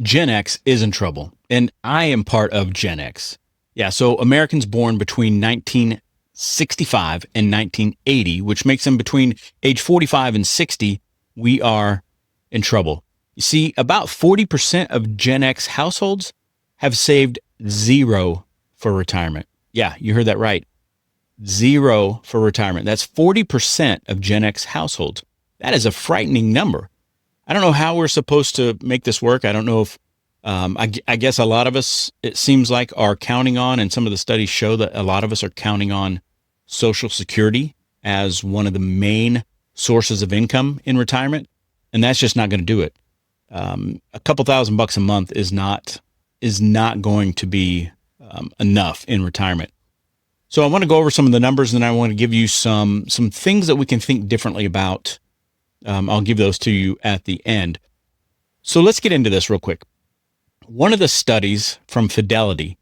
Gen X is in trouble, and I am part of Gen X. Yeah, so Americans born between 1965 and 1980, which makes them between age 45 and 60, we are in trouble. You see, about 40% of Gen X households have saved zero for retirement. Yeah, you heard that right. Zero for retirement. That's 40% of Gen X households. That is a frightening number. I don't know how we're supposed to make this work. I don't know if, I guess a lot of us, it seems like, are counting on, and some of the studies show that a lot of us are counting on Social Security as one of the main sources of income in retirement. And that's just not going to do it. A couple $1,000 a month is not going to be enough in retirement. So I want to go over some of the numbers, and then I want to give you some things that we can think differently about. I'll give those to you at the end. So let's get into this real quick. One of the studies from Fidelity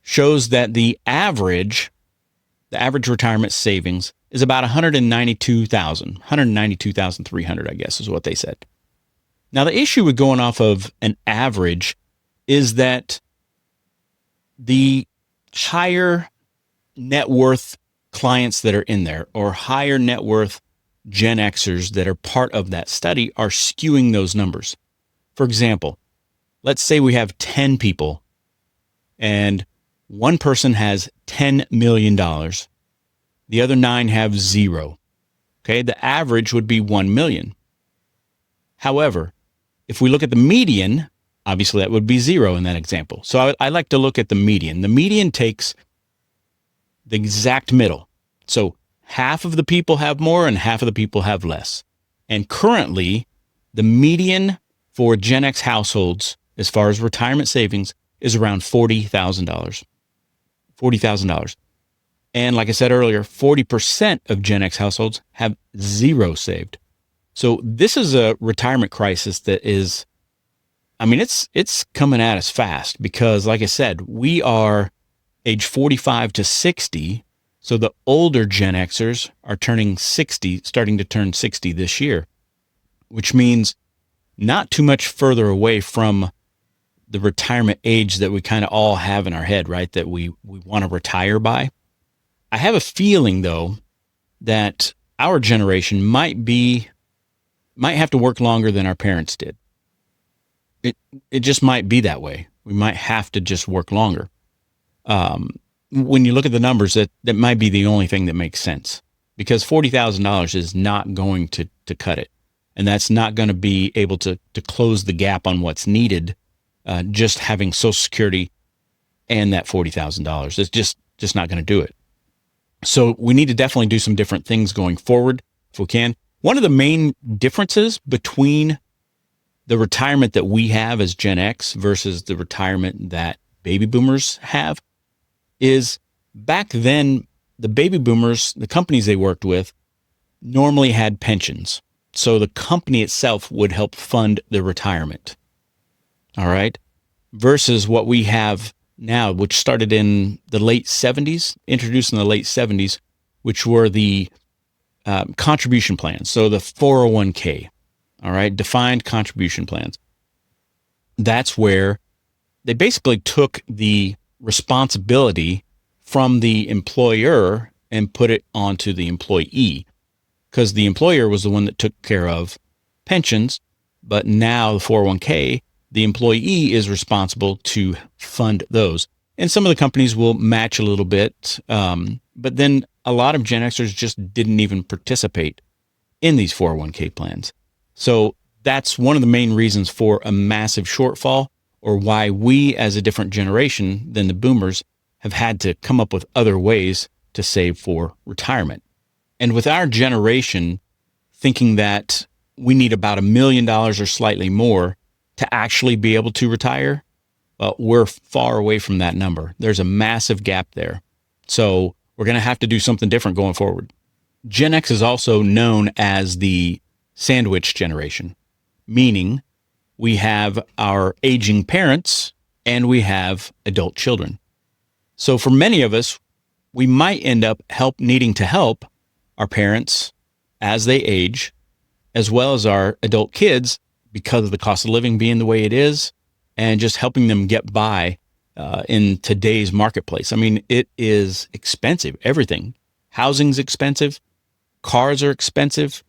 shows that the average retirement savings is about $192,300, I guess is what they said. Now, the issue with going off of an average is that the higher net worth clients that are in there, or higher net worth Gen Xers that are part of that study, are skewing those numbers. For example, let's say we have 10 people and one person has $10 million. The other 9 have zero. Okay, the average would be 1 million. However, if we look at the median, obviously that would be zero in that example. So I like to look at the median. The median takes the exact middle. So half of the people have more and half of the people have less. And currently, the median for Gen X households, as far as retirement savings, is around $40,000. $40,000. And like I said earlier, 40% of Gen X households have zero saved. So this is a retirement crisis that is, it's coming at us fast because, like I said, we are age 45 to 60. So the older Gen Xers are turning 60, starting to turn 60 this year, which means not too much further away from the retirement age that we kind of all have in our head, right? That we want to retire by. I have a feeling, though, that our generation might have to work longer than our parents did. It just might be that way. We might have to just work longer. When you look at the numbers, that might be the only thing that makes sense, because $40,000 is not going to cut it. And that's not going to be able to close the gap on what's needed, just having Social Security and that $40,000. It's just not going to do it. So we need to definitely do some different things going forward if we can. One of the main differences between the retirement that we have as Gen X versus the retirement that baby boomers have is, back then, the baby boomers, the companies they worked with, normally had pensions. So the company itself would help fund the retirement. All right. Versus what we have now, which started in the late 70s, introduced in the late 70s, which were the contribution plans. So the 401k, all right, defined contribution plans. That's where they basically took the responsibility from the employer and put it onto the employee, because the employer was the one that took care of pensions. But now the 401k, the employee is responsible to fund those. And some of the companies will match a little bit. But then a lot of Gen Xers just didn't even participate in these 401k plans. So that's one of the main reasons for a massive shortfall, or why we as a different generation than the boomers have had to come up with other ways to save for retirement. And with our generation thinking that we need about $1 million or slightly more to actually be able to retire, well, we're far away from that number. There's a massive gap there. So we're going to have to do something different going forward. Gen X is also known as the sandwich generation, meaning we have our aging parents and we have adult children. So for many of us, we might end up needing to help our parents as they age, as well as our adult kids, because of the cost of living being the way it is, and just helping them get by in today's marketplace. I mean, it is expensive. Everything. Housing's expensive. Cars are expensive.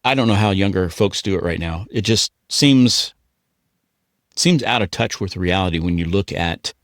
I don't know how younger folks do it right now. It just seems out of touch with reality when you look at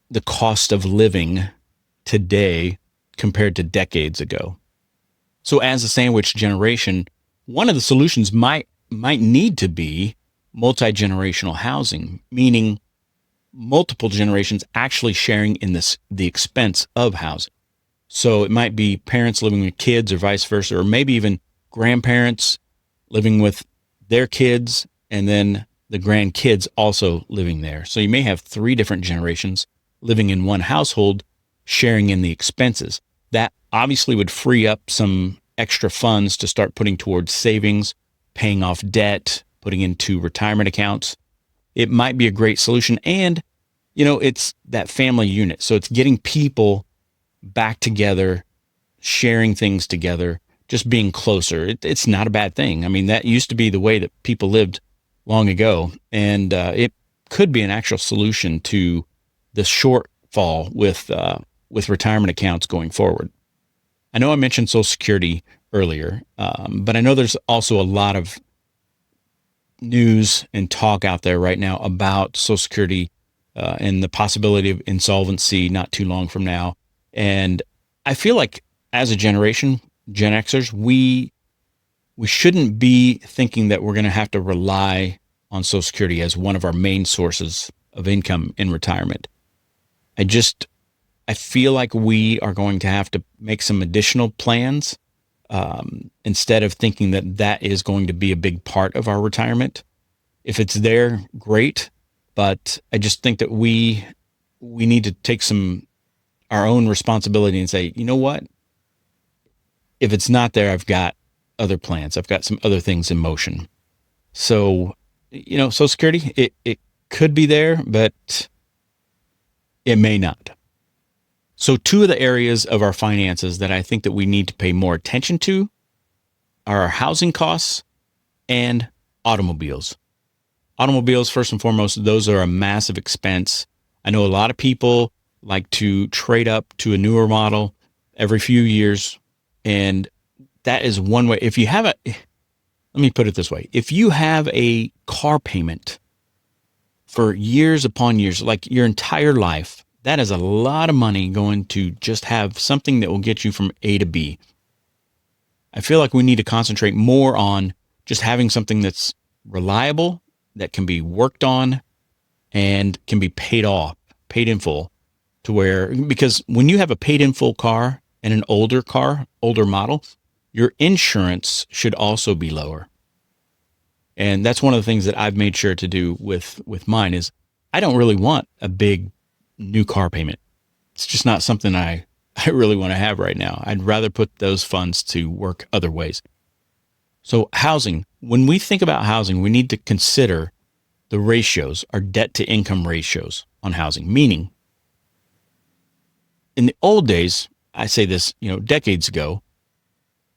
the cost of living today compared to decades ago. So as a sandwich generation, one of the solutions might need to be multi-generational housing, meaning multiple generations actually sharing in the expense of housing. So it might be parents living with kids or vice versa, or maybe even grandparents living with their kids and then the grandkids also living there. So you may have 3 different generations living in one household, sharing in the expenses. That obviously would free up some extra funds to start putting towards savings, paying off debt, putting into retirement accounts. It might be a great solution. And, it's that family unit. So it's getting people back together, sharing things together, just being closer. It's not a bad thing. I mean, that used to be the way that people lived long ago. And it could be an actual solution to the shortfall with retirement accounts going forward. I know I mentioned Social Security earlier, but I know there's also a lot of news and talk out there right now about Social Security and the possibility of insolvency not too long from now. And I feel like as a generation, Gen Xers, we shouldn't be thinking that we're going to have to rely on Social Security as one of our main sources of income in retirement. I feel like we are going to have to make some additional plans instead of thinking that is going to be a big part of our retirement. If it's there, great. But I just think that we need to take our own responsibility and say, you know what? If it's not there, I've got other plans. I've got some other things in motion. So, Social Security, it could be there, but it may not. So 2 of the areas of our finances that I think that we need to pay more attention to are our housing costs and automobiles. Automobiles, first and foremost, those are a massive expense. I know a lot of people like to trade up to a newer model every few years. And that is one way. Let me put it this way. If you have a car payment for years upon years, like your entire life, that is a lot of money going to just have something that will get you from A to B. I feel like we need to concentrate more on just having something that's reliable, that can be worked on, and can be paid in full, because when you have a paid in full car and an older model, your insurance should also be lower. And that's one of the things that I've made sure to do with mine is I don't really want a big new car payment. It's just not something I really want to have right now. I'd rather put those funds to work other ways. So housing, when we think about housing, we need to consider the ratios, our debt to income ratios on housing, meaning in the old days, I say this, decades ago,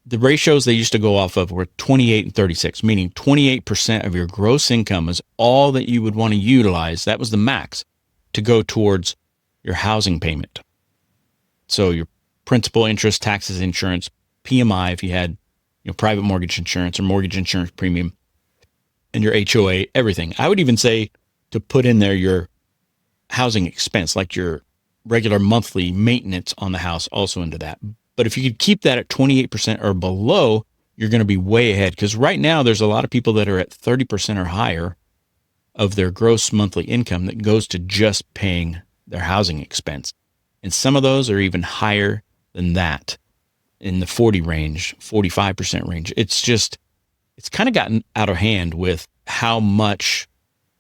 the ratios they used to go off of were 28 and 36, meaning 28% of your gross income is all that you would want to utilize. That was the max to go towards your housing payment. So your principal, interest, taxes, insurance, PMI, if you had private mortgage insurance or mortgage insurance premium, and your HOA, everything. I would even say to put in there your housing expense, like your regular monthly maintenance on the house also into that. But if you could keep that at 28% or below, you're going to be way ahead. Because right now there's a lot of people that are at 30% or higher of their gross monthly income that goes to just paying their housing expense. And some of those are even higher than that, in the 40 range, 45% range. It's kind of gotten out of hand with how much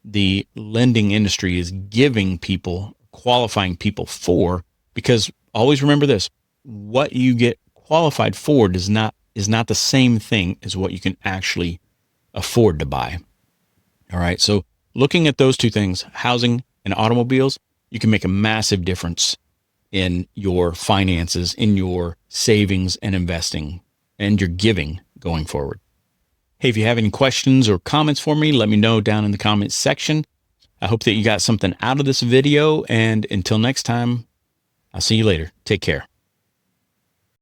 the lending industry is giving people, qualifying people for, because always remember this, what you get qualified for is not the same thing as what you can actually afford to buy. All right. So looking at those 2 things, housing and automobiles, you can make a massive difference in your finances, in your savings and investing, and your giving going forward. Hey, if you have any questions or comments for me, let me know down in the comments section. I hope that you got something out of this video, and until next time, I'll see you later. Take care.